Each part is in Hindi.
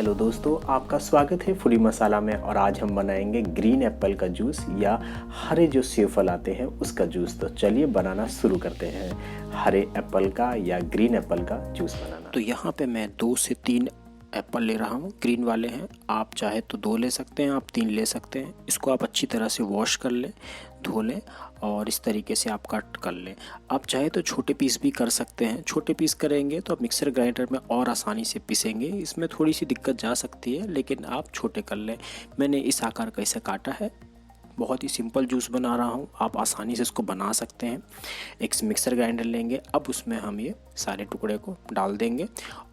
हेलो दोस्तों, आपका स्वागत है फूडी मसाला में। और आज हम बनाएंगे ग्रीन एप्पल का जूस या हरे जो सेब फल आते हैं उसका जूस। तो चलिए बनाना शुरू करते हैं हरे एप्पल का या ग्रीन एप्पल का जूस बनाना। तो यहाँ पे मैं 2 से 3 एप्पल ले रहा हूँ, ग्रीन वाले हैं। आप चाहे तो 2 ले सकते हैं, आप 3 ले सकते हैं। इसको आप अच्छी तरह से वॉश कर लें, धो लें और इस तरीके से आप कट कर लें। आप चाहे तो छोटे पीस भी कर सकते हैं। छोटे पीस करेंगे तो आप मिक्सर ग्राइंडर में और आसानी से पीसेंगे। इसमें थोड़ी सी दिक्कत जा सकती है, लेकिन आप छोटे कर लें। मैंने इस आकार का इसे काटा है। बहुत ही सिंपल जूस बना रहा हूँ, आप आसानी से इसको बना सकते हैं। एक मिक्सर ग्राइंडर लेंगे, अब उसमें हम ये सारे टुकड़े को डाल देंगे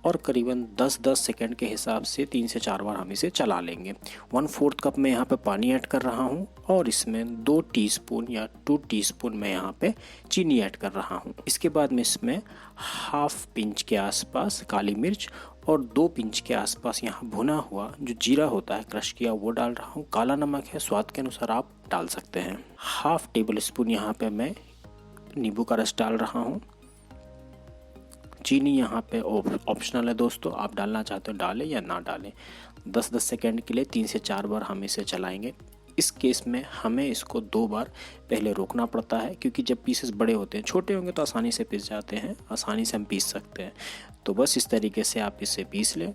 और करीबन 10-10 सेकंड के हिसाब से 3 से 4 बार हम इसे चला लेंगे। 1/4 कप मैं यहाँ पे पानी ऐड कर रहा हूँ और इसमें 2 टीस्पून या 2 टीस्पून मैं यहाँ पे चीनी ऐड कर रहा हूँ। इसके बाद मैं इसमें हाफ पिंच के आसपास काली मिर्च और 2 पिंच के आसपास यहाँ भुना हुआ जो जीरा होता है क्रश किया वो डाल रहा हूँ। काला नमक है, स्वाद के अनुसार आप डाल सकते हैं। हाफ टेबल स्पून यहाँ पे मैं नींबू का रस डाल रहा हूँ। चीनी यहाँ पे ऑप्शनल है दोस्तों, आप डालना चाहते हो डालें या ना डालें। 10-10 सेकेंड के लिए 3 से 4 बार हम इसे चलाएंगे। इस केस में हमें इसको 2 बार पहले रोकना पड़ता है, क्योंकि जब पीसेस बड़े होते हैं, छोटे होंगे तो आसानी से पिस जाते हैं, आसानी से हम पीस सकते हैं। तो बस इस तरीके से आप इसे पीस लें।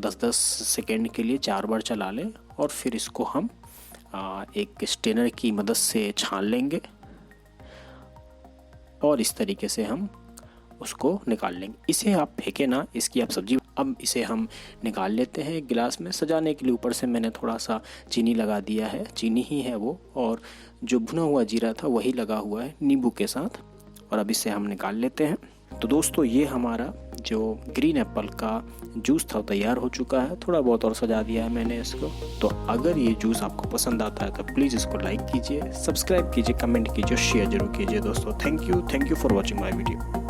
10-10 सेकेंड के लिए 4 बार चला लें और फिर इसको हम एक स्ट्रेनर की मदद से छान लेंगे और इस तरीके से हम उसको निकाल लेंगे। इसे आप फेंके ना, इसकी आप सब्जी। अब इसे हम निकाल लेते हैं एक गिलास में। सजाने के लिए ऊपर से मैंने थोड़ा सा चीनी लगा दिया है, चीनी ही है वो, और जो भुना हुआ जीरा था वही लगा हुआ है नींबू के साथ। और अब इसे हम निकाल लेते हैं। तो दोस्तों ये हमारा जो ग्रीन एप्पल का जूस था तैयार हो चुका है। थोड़ा बहुत और सजा दिया है मैंने इसको। तो अगर ये जूस आपको पसंद आता है तो प्लीज़ इसको लाइक कीजिए, सब्सक्राइब कीजिए, कमेंट कीजिए, शेयर जरूर कीजिए दोस्तों। Thank you for watching my video.